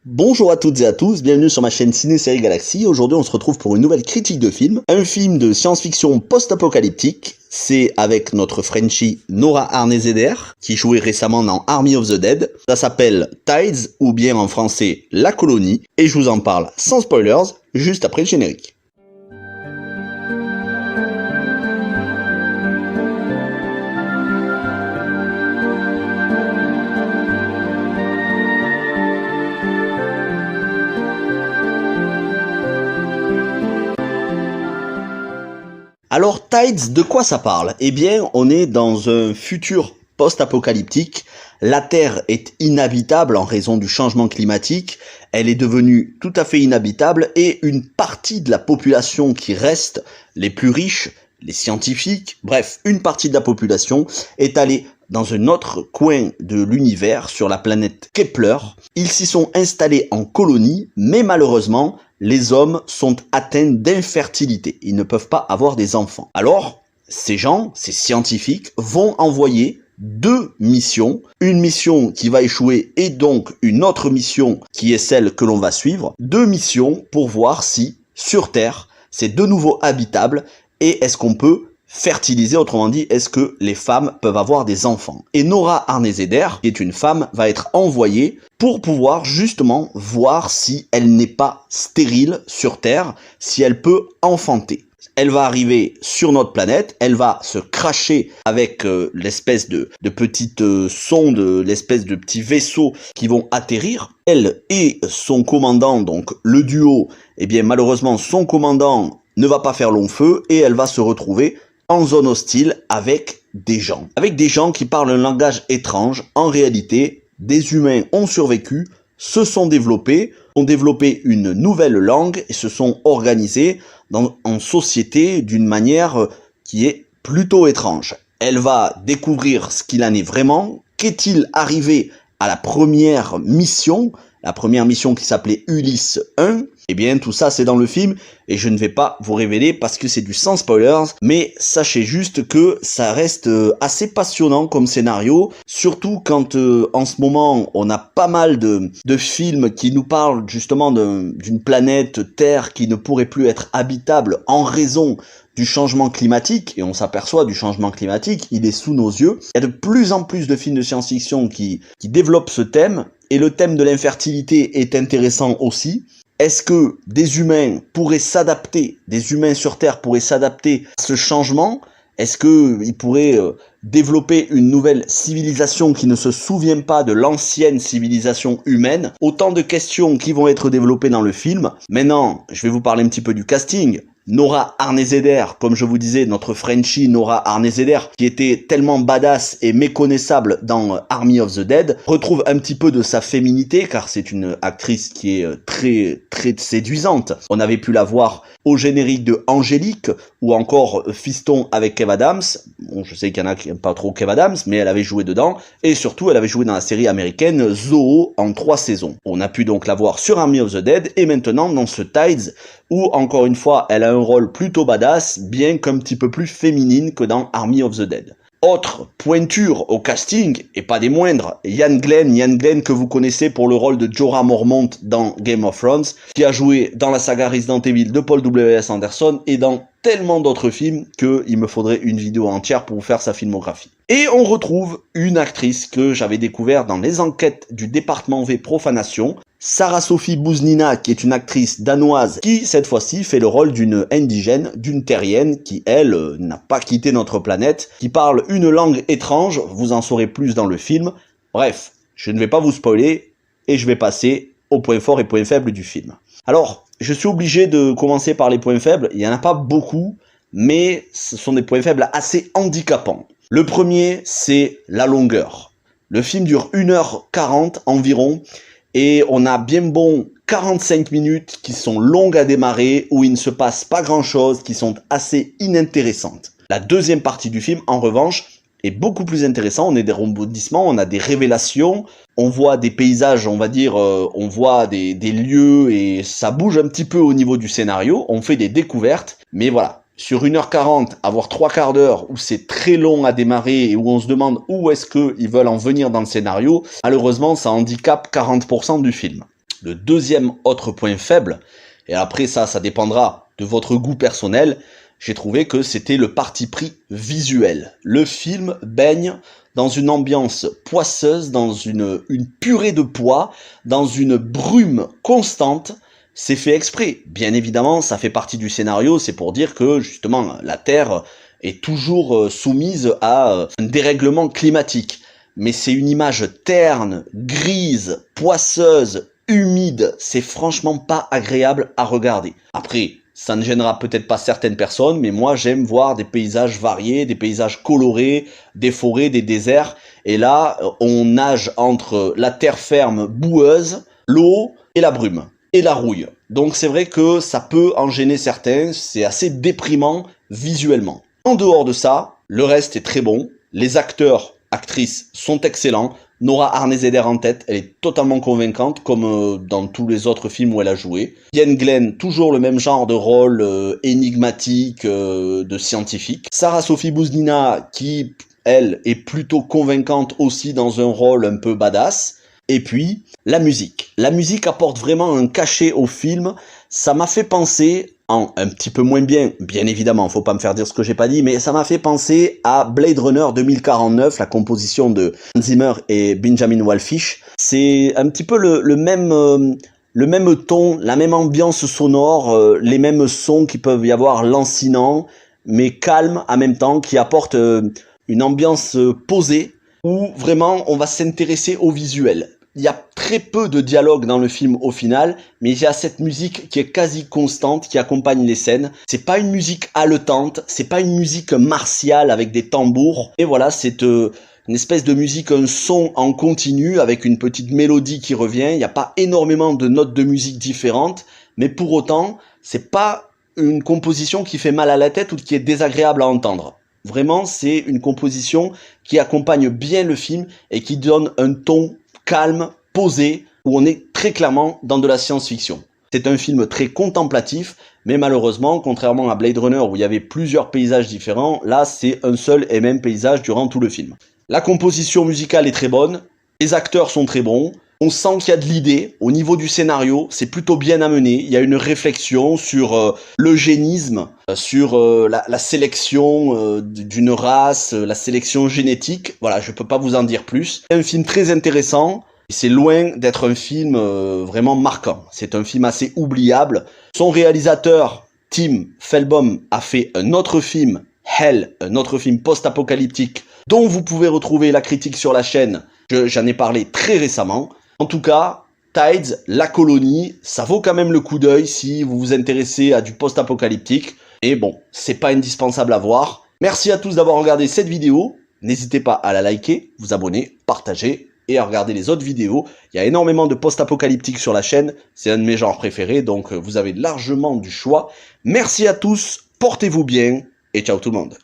Bonjour à toutes et à tous, bienvenue sur ma chaîne Ciné-Série Galaxy. Aujourd'hui on se retrouve pour une nouvelle critique de film. Un film de science-fiction post-apocalyptique. C'est avec notre Frenchie Nora Arnezeder, qui jouait récemment dans Army of the Dead. Ça s'appelle Tides, ou bien en français La Colonie. Et je vous en parle sans spoilers, juste après le générique. Alors Tides, de quoi ça parle? Eh bien, on est dans un futur post-apocalyptique. La Terre est inhabitable en raison du changement climatique. Elle est devenue tout à fait inhabitable et une partie de la population qui reste, les plus riches, les scientifiques, bref, une partie de la population est allée dans un autre coin de l'univers, sur la planète Kepler. Ils s'y sont installés en colonie, mais malheureusement, les hommes sont atteints d'infertilité. Ils ne peuvent pas avoir des enfants. Alors, ces gens, ces scientifiques, vont envoyer deux missions. Une mission qui va échouer et donc une autre mission qui est celle que l'on va suivre. Deux missions pour voir si, sur Terre, c'est de nouveau habitable et est-ce qu'on peut fertiliser, autrement dit, est-ce que les femmes peuvent avoir des enfants? Et Nora Arnezeder, qui est une femme, va être envoyée pour pouvoir justement voir si elle n'est pas stérile sur Terre, si elle peut enfanter. Elle va arriver sur notre planète, elle va se cracher avec l'espèce de petite sonde, l'espèce de petits vaisseaux qui vont atterrir. Elle et son commandant, donc le duo, eh bien malheureusement son commandant ne va pas faire long feu et elle va se retrouver en zone hostile avec des gens. Avec des gens qui parlent un langage étrange. En réalité, des humains ont survécu, se sont développés, ont développé une nouvelle langue et se sont organisés en société d'une manière qui est plutôt étrange. Elle va découvrir ce qu'il en est vraiment. Qu'est-il arrivé à la première mission qui s'appelait Ulysse 1. Eh bien, tout ça, c'est dans le film, et je ne vais pas vous révéler parce que c'est du sans spoilers, mais sachez juste que ça reste assez passionnant comme scénario, surtout quand, en ce moment, on a pas mal de films qui nous parlent justement d'une planète Terre qui ne pourrait plus être habitable en raison du changement climatique, et on s'aperçoit du changement climatique, il est sous nos yeux. Il y a de plus en plus de films de science-fiction qui développent ce thème, et le thème de l'infertilité est intéressant aussi. Est-ce que des humains pourraient s'adapter, des humains sur Terre pourraient s'adapter à ce changement? Est-ce qu'ils pourraient développer une nouvelle civilisation qui ne se souvient pas de l'ancienne civilisation humaine? Autant de questions qui vont être développées dans le film. Maintenant, je vais vous parler un petit peu du casting. Nora Arnezeder, comme je vous disais, notre Frenchie Nora Arnezeder, qui était tellement badass et méconnaissable dans Army of the Dead, retrouve un petit peu de sa féminité, car c'est une actrice qui est très très séduisante. On avait pu la voir au générique de Angélique, ou encore Fiston avec Kev Adams. Bon, je sais qu'il y en a qui n'aiment pas trop Kev Adams, mais elle avait joué dedans, et surtout elle avait joué dans la série américaine Zoo en 3 saisons. On a pu donc la voir sur Army of the Dead, et maintenant dans ce Tides, où encore une fois elle a un rôle plutôt badass, bien qu'un petit peu plus féminine que dans Army of the Dead. Autre pointure au casting, et pas des moindres, Ian Glenn que vous connaissez pour le rôle de Jorah Mormont dans Game of Thrones, qui a joué dans la saga Resident Evil de Paul W.S. Anderson et dans tellement d'autres films qu'il me faudrait une vidéo entière pour vous faire sa filmographie. Et on retrouve une actrice que j'avais découvert dans les enquêtes du département V Profanation, Sarah-Sophie Bouznina, qui est une actrice danoise qui, cette fois-ci, fait le rôle d'une indigène, d'une terrienne, qui, elle, n'a pas quitté notre planète, qui parle une langue étrange, vous en saurez plus dans le film. Bref, je ne vais pas vous spoiler, et je vais passer aux points forts et points faibles du film. Alors, je suis obligé de commencer par les points faibles, il n'y en a pas beaucoup, mais ce sont des points faibles assez handicapants. Le premier, c'est la longueur. Le film dure 1h40 environ, et on a bien bon 45 minutes qui sont longues à démarrer, où il ne se passe pas grand chose, qui sont assez inintéressantes. La deuxième partie du film, en revanche, est beaucoup plus intéressant. On a des rebondissements, on a des révélations, on voit des paysages, on va dire, on voit des lieux, et ça bouge un petit peu au niveau du scénario, on fait des découvertes, mais voilà. Sur 1h40, avoir 3 quarts d'heure où c'est très long à démarrer et où on se demande où est-ce qu'ils veulent en venir dans le scénario, malheureusement ça handicape 40% du film. Le deuxième autre point faible, et après ça dépendra de votre goût personnel, j'ai trouvé que c'était le parti pris visuel. Le film baigne dans une ambiance poisseuse, dans une purée de pois, dans une brume constante. C'est fait exprès. Bien évidemment, ça fait partie du scénario, c'est pour dire que justement la Terre est toujours soumise à un dérèglement climatique. Mais c'est une image terne, grise, poisseuse, humide. C'est franchement pas agréable à regarder. Après, ça ne gênera peut-être pas certaines personnes, mais moi j'aime voir des paysages variés, des paysages colorés, des forêts, des déserts. Et là, on nage entre la terre ferme boueuse, l'eau et la brume, et la rouille. Donc c'est vrai que ça peut en gêner certains, c'est assez déprimant visuellement. En dehors de ça, le reste est très bon. Les acteurs, actrices sont excellents. Nora Arnezeder en tête, elle est totalement convaincante, comme dans tous les autres films où elle a joué. Ian Glenn, toujours le même genre de rôle énigmatique, de scientifique. Sarah Sophie Bouznina, qui, elle, est plutôt convaincante aussi dans un rôle un peu badass. Et puis, la musique. La musique apporte vraiment un cachet au film. Ça m'a fait penser, un petit peu moins bien évidemment, faut pas me faire dire ce que j'ai pas dit, mais ça m'a fait penser à Blade Runner 2049, la composition de Hans Zimmer et Benjamin Wallfisch. C'est un petit peu le même ton, la même ambiance sonore, les mêmes sons qui peuvent y avoir lancinants, mais calmes en même temps, qui apportent une ambiance posée, où vraiment on va s'intéresser au visuel. Il y a très peu de dialogue dans le film au final, mais il y a cette musique qui est quasi constante, qui accompagne les scènes. C'est pas une musique haletante, c'est pas une musique martiale avec des tambours. Et voilà, c'est une espèce de musique, un son en continu avec une petite mélodie qui revient. Il n'y a pas énormément de notes de musique différentes, mais pour autant, c'est pas une composition qui fait mal à la tête ou qui est désagréable à entendre. Vraiment, c'est une composition qui accompagne bien le film et qui donne un ton calme, posé, où on est très clairement dans de la science-fiction. C'est un film très contemplatif, mais malheureusement, contrairement à Blade Runner où il y avait plusieurs paysages différents, là c'est un seul et même paysage durant tout le film. La composition musicale est très bonne, les acteurs sont très bons, on sent qu'il y a de l'idée, au niveau du scénario, c'est plutôt bien amené, il y a une réflexion sur l'eugénisme, sur la sélection d'une race, la sélection génétique, voilà, je peux pas vous en dire plus. C'est un film très intéressant, et c'est loin d'être un film vraiment marquant, c'est un film assez oubliable. Son réalisateur, Tim Felbaum, a fait un autre film, Hell, un autre film post-apocalyptique, dont vous pouvez retrouver la critique sur la chaîne, j'en ai parlé très récemment. En tout cas, Tides, la colonie, ça vaut quand même le coup d'œil si vous vous intéressez à du post-apocalyptique. Et bon, c'est pas indispensable à voir. Merci à tous d'avoir regardé cette vidéo. N'hésitez pas à la liker, vous abonner, partager et à regarder les autres vidéos. Il y a énormément de post-apocalyptique sur la chaîne. C'est un de mes genres préférés, donc vous avez largement du choix. Merci à tous, portez-vous bien et ciao tout le monde.